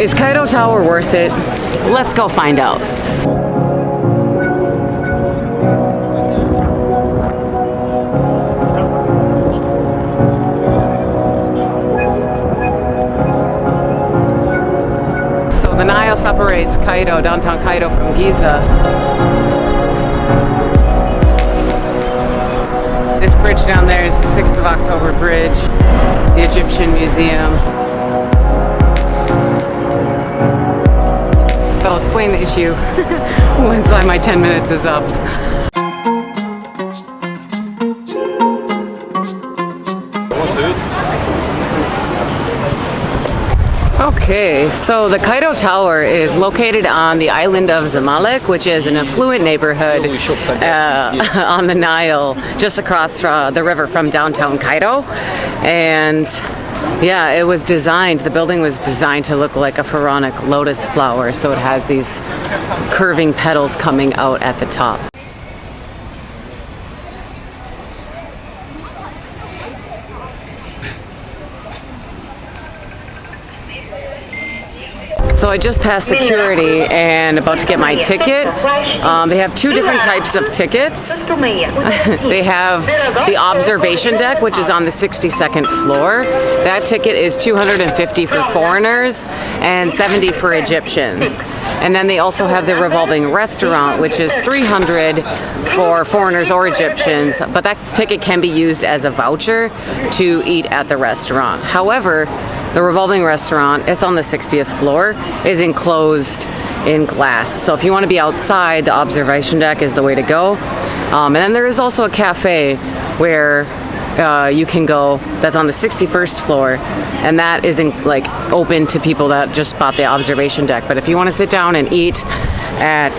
Is CAIRO Tower worth it? Let's go find out. So the Nile separates CAIRO, downtown CAIRO, from Giza. This bridge down there is the 6th of October Bridge, the Egyptian Museum. But I'll explain the issue once my 10 minutes is up. Okay, so the CAIRO Tower is located on the island of Zamalek, which is an affluent neighborhood on the Nile, just across the river from downtown CAIRO. And yeah, it was designed, the building was designed to look like a pharaonic lotus flower, so it has these curving petals coming out at the top. So I just passed security and about to get my ticket. They have two different types of tickets. They have the observation deck, which is on the 62nd floor. That ticket is $250 for foreigners and $70 for Egyptians. And then they also have the revolving restaurant, which is $300 for foreigners or Egyptians, but that ticket can be used as a voucher to eat at the restaurant. However, the revolving restaurant, it's on the 60th floor, is enclosed in glass. So if you want to be outside, the observation deck is the way to go. And then there is also a cafe where you can go, that's on the 61st floor, and that is open to people that just bought the observation deck. But if you want to sit down and eat at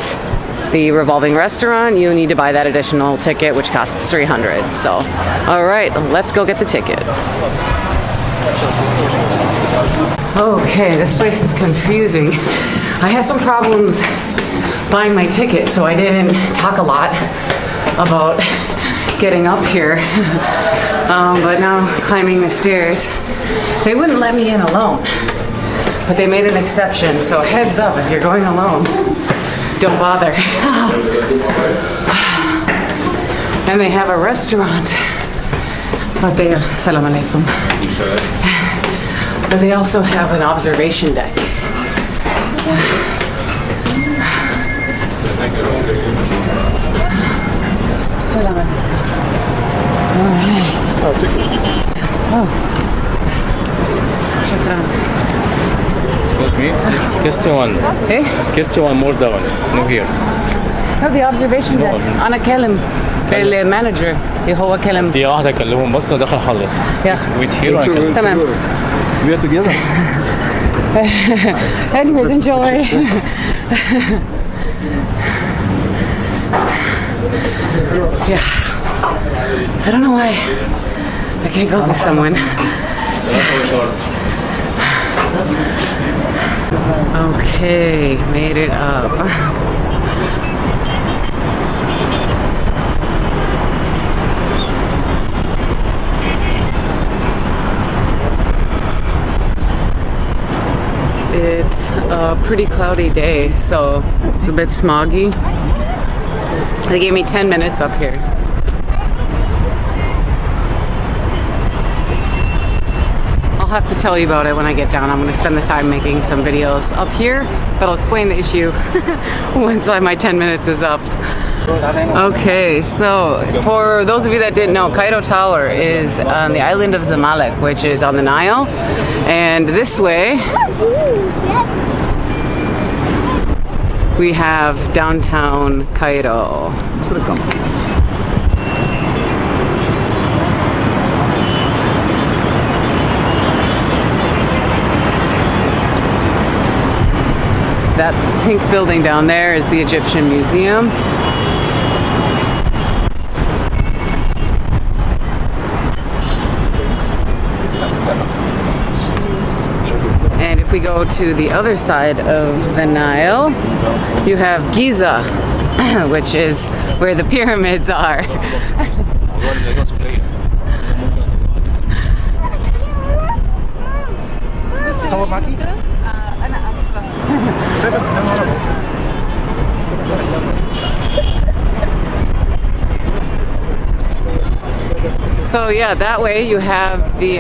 the revolving restaurant, you need to buy that additional ticket, which costs $300. So, all right, let's go get the ticket. Okay, this place is confusing. I had some problems buying my ticket, so I didn't talk a lot about getting up here. But now climbing the stairs, they wouldn't let me in alone, but they made an exception, so heads up if you're going alone, don't bother. And they have a restaurant, but they, salam alaikum. But they also have an observation deck. Oh. Excuse me, it's question one. Hey? It's question one more down, no here. No, the observation deck. أنا أكلم المانجر اللي هو كلم. دي واحدة أكلمهم بس دخل حضرتك. Yeah. Wait here. تمام. We are together. Anyways, enjoy. Yeah. I don't know why I can't go with someone. Okay, made it up. It's a pretty cloudy day, so it's a bit smoggy. They gave me 10 minutes up here. I'll have to tell you about it when I get down. I'm going to spend the time making some videos up here, but I'll explain the issue once my 10 minutes is up. Okay, so for those of you that didn't know, CAIRO Tower is on the island of Zamalek, which is on the Nile, and this way we have downtown CAIRO. That pink building down there is the Egyptian Museum. And if we go to the other side of the Nile, you have Giza, which is where the pyramids are. So yeah, that way you have the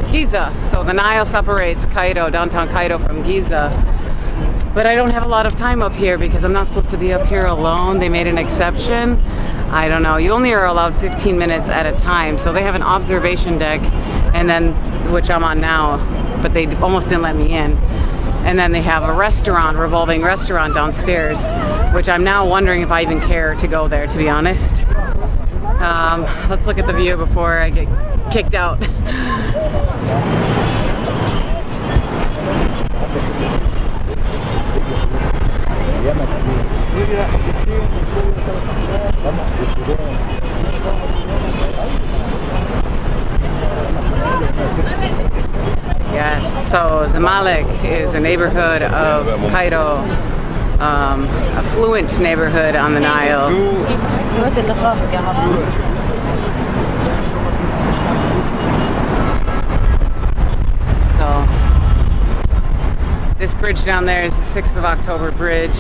Giza. So the Nile separates Cairo, downtown Cairo, from Giza. But I don't have a lot of time up here because I'm not supposed to be up here alone. They made an exception. I don't know. You only are allowed 15 minutes at a time. So they have an observation deck, and then, which I'm on now, but they almost didn't let me in. And then they have a restaurant, revolving restaurant downstairs, which I'm now wondering if I even care to go there, to be honest. Let's look at the view before I get kicked out. Yes, so Zamalek is a neighborhood of Cairo, affluent neighborhood on the Nile. So this bridge down there is the 6th of October bridge,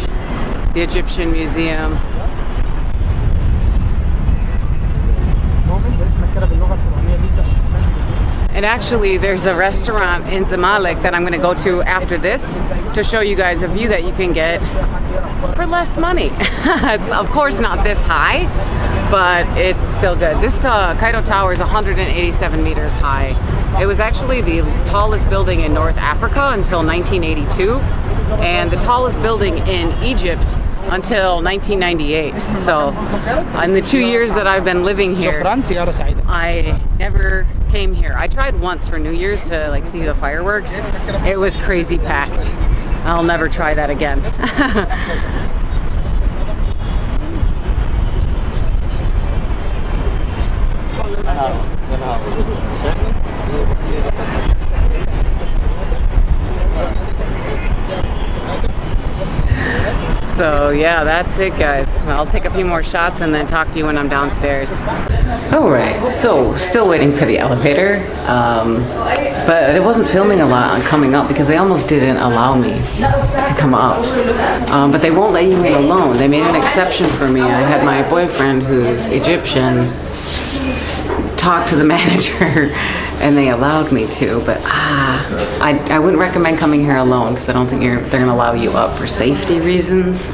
the Egyptian Museum. And actually, there's a restaurant in Zamalek that I'm going to go to after this to show you guys a view that you can get for less money. It's of course not this high, but it's still good. This CAIRO Tower is 187 meters high. It was actually the tallest building in North Africa until 1982, and the tallest building in Egypt until 1998. So in the 2 years that I've been living here, I never came here. I tried once for New Year's to like see the fireworks. It was crazy packed. I'll never try that again. So yeah, that's it guys. I'll take a few more shots and then talk to you when I'm downstairs. Alright, so still waiting for the elevator, but it wasn't filming a lot on coming up because they almost didn't allow me to come up. But they won't let you in alone. They made an exception for me. I had my boyfriend who's Egyptian talk to the manager and they allowed me to, but I wouldn't recommend coming here alone because I don't think they're going to allow you up for safety reasons.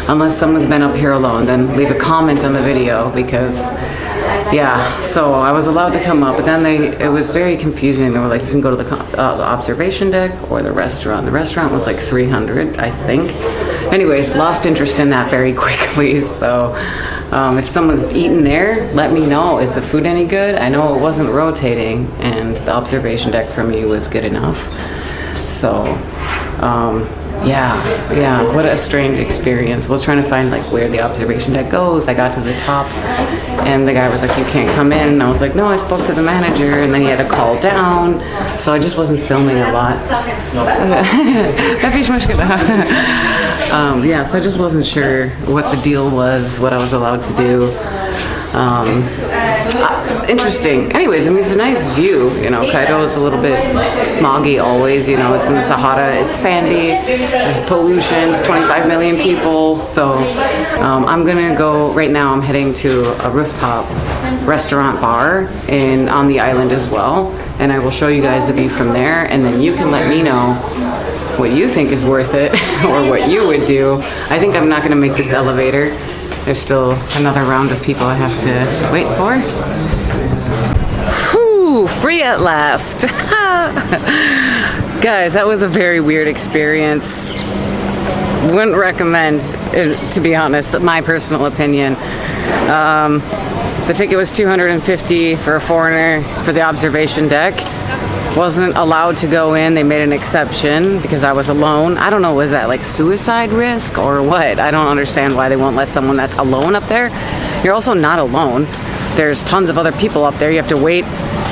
Unless someone's been up here alone, then leave a comment on the video because, yeah, so I was allowed to come up, but then it was very confusing. They were like, you can go to the observation deck or the restaurant. The restaurant was like 300, I think. Anyways, lost interest in that very quickly, so if someone's eaten there, let me know. Is the food any good? I know it wasn't rotating, and the observation deck for me was good enough. So, yeah, what a strange experience. I was trying to find like where the observation deck goes. I got to the top and the guy was like, you can't come in. And I was like, no, I spoke to the manager, and then he had to call down. So I just wasn't filming a lot. Yeah, so I just wasn't sure what the deal was, what I was allowed to do. Interesting. Anyways, I mean, it's a nice view. You know, Cairo is a little bit smoggy always. You know, it's in the Sahara. It's sandy. There's pollution. It's 25 million people. So I'm gonna go right now. I'm heading to a rooftop restaurant bar on the island as well, and I will show you guys the view from there, and then you can let me know what you think is worth it or what you would do. I think I'm not gonna make this elevator. There's still another round of people I have to wait for. Whew, free at last. Guys, that was a very weird experience. Wouldn't recommend it, to be honest, my personal opinion. The ticket was $250 for a foreigner for the observation deck. Wasn't allowed to go in. They made an exception because I was alone. I don't know, was that like suicide risk or what? I don't understand why they won't let someone that's alone up there. You're also not alone. There's tons of other people up there. You have to wait.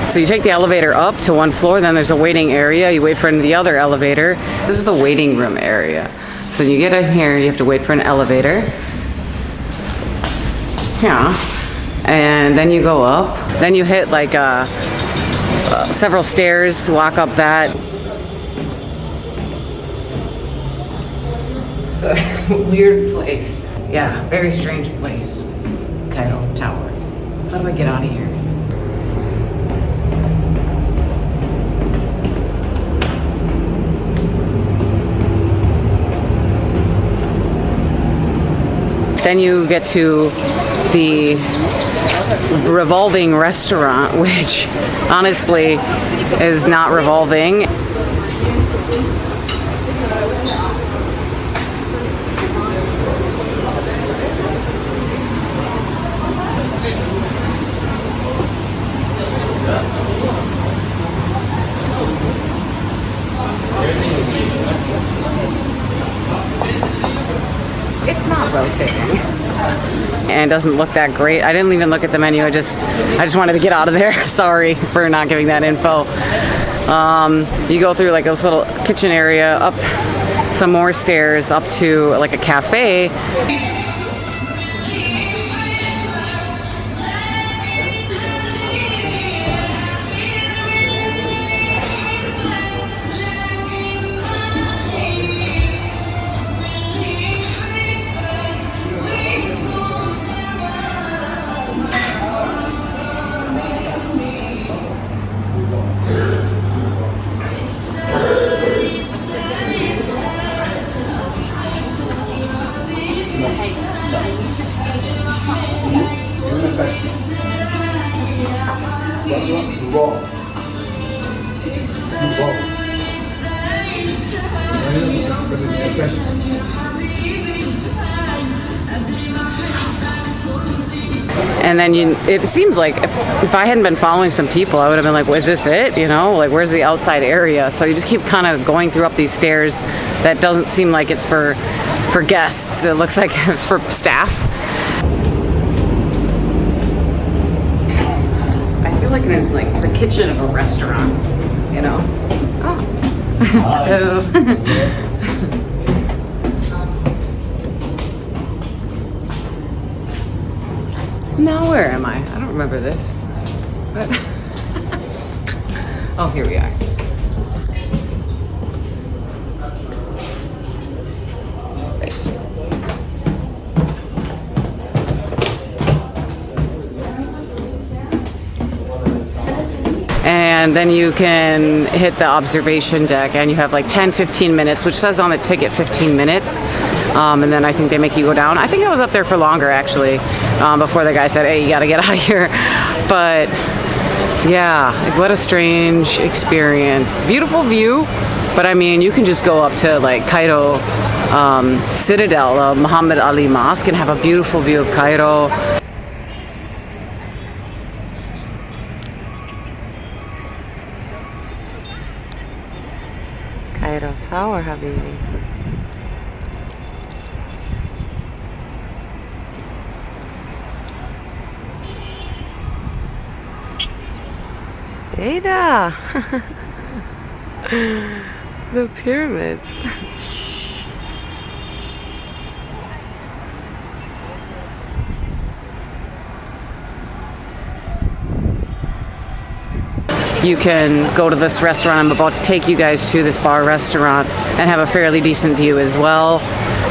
So you take the elevator up to one floor, then there's a waiting area. You wait for the other elevator. This is the waiting room area. So you get in here, you have to wait for an elevator. Yeah. And then you go up. Then you hit like several stairs, walk up that. It's a weird place. Yeah, very strange place. CAIRO Tower. How do I get out of here? Then you get to the revolving restaurant, which honestly is not revolving. It's not rotating. And doesn't look that great. I didn't even look at the menu. I just wanted to get out of there. Sorry for not giving that info. You go through like this little kitchen area, up some more stairs, up to like a cafe. And then it seems like if I hadn't been following some people, I would have been like, well, is this it? You know, like where's the outside area? So you just keep kind of going through up these stairs. That doesn't seem like it's for guests. It looks like it's for staff. I feel like it's like the kitchen of a restaurant, you know? Oh. Hello. Now where am I? I don't remember this. But oh, here we are. And then you can hit the observation deck, and you have like 10-15 minutes, which says on the ticket 15 minutes. And then I think they make you go down. I think I was up there for longer actually, before the guy said, hey, you gotta get out of here. But yeah, like what a strange experience. Beautiful view, but I mean, you can just go up to like CAIRO Citadel, Muhammad Ali Mosque, and have a beautiful view of CAIRO. CAIRO Tower, habibi. Ada! The pyramids. You can go to this restaurant. I'm about to take you guys to this bar restaurant and have a fairly decent view as well,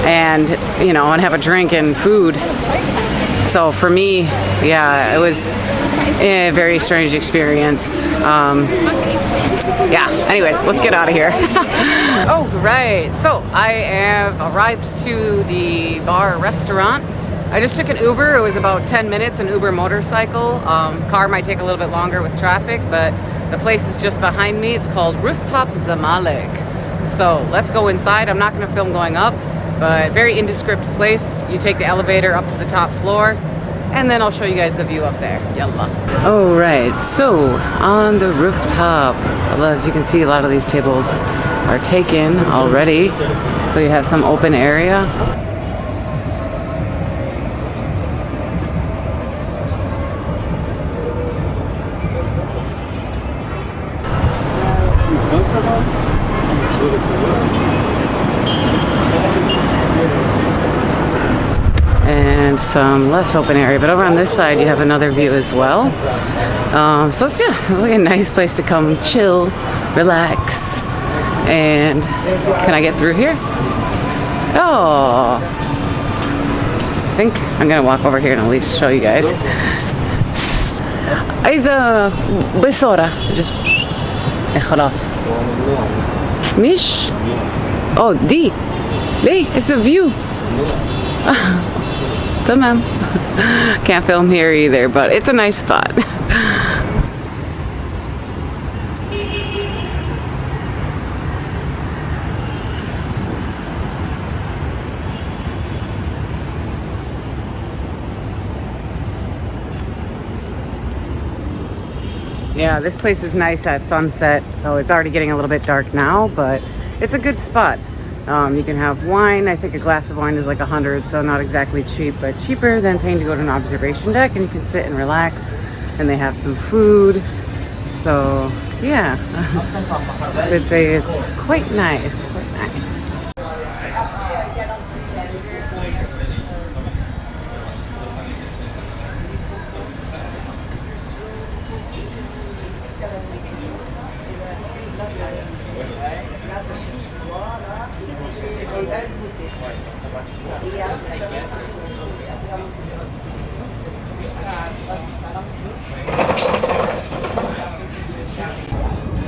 and you know, and have a drink and food. So for me, yeah, it was a very strange experience. Yeah, anyways, let's get out of here. Oh, right. So I have arrived to the bar restaurant. I just took an Uber. It was about 10 minutes, an Uber motorcycle. Car might take a little bit longer with traffic, but the place is just behind me. It's called Rooftop Zamalek. So let's go inside. I'm not going to film going up, but very indescript place. You take the elevator up to the top floor, and then I'll show you guys the view up there. Yalla. All right, so on the rooftop, as you can see, a lot of these tables are taken already. So you have some open area. some less open area, but over on this side you have another view as well. So it's really a nice place to come chill, relax, and can I get through here? Oh, I think I'm gonna walk over here and at least show you guys. عايزة بصورة خلاص مش دي ليه it's a view تمام. Can't film here either, but it's a nice spot. Yeah, this place is nice at sunset, so it's already getting a little bit dark now, but it's a good spot. You can have wine. I think a glass of wine is like 100, so not exactly cheap, but cheaper than paying to go to an observation deck, and you can sit and relax, and they have some food. So yeah, I'd say it's quite nice.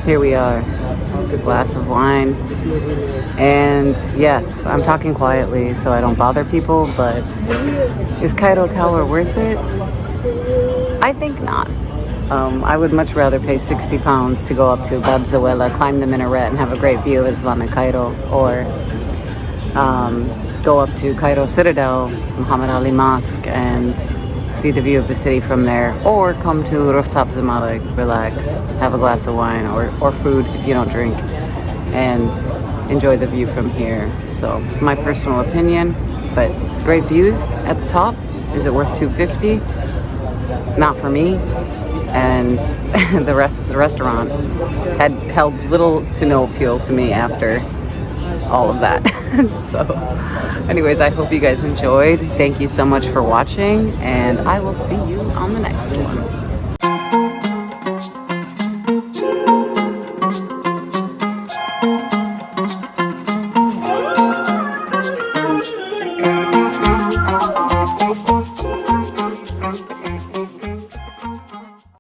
Here we are, a glass of wine, and yes, I'm talking quietly so I don't bother people, but is CAIRO Tower worth it? I think not. I would much rather pay £60 to go up to Bab Zuwayla, climb the minaret, and have a great view of Islamic Cairo, or go up to Cairo Citadel, Muhammad Ali Mosque, and see the view of the city from there, or come to Rooftop, relax, have a glass of wine or food if you don't drink, and enjoy the view from here. So my personal opinion, but great views at the top. Is it worth $250? Not for me. And the restaurant had held little to no appeal to me after all of that. So anyways, I hope you guys enjoyed. Thank you so much for watching, and I will see you on the next one.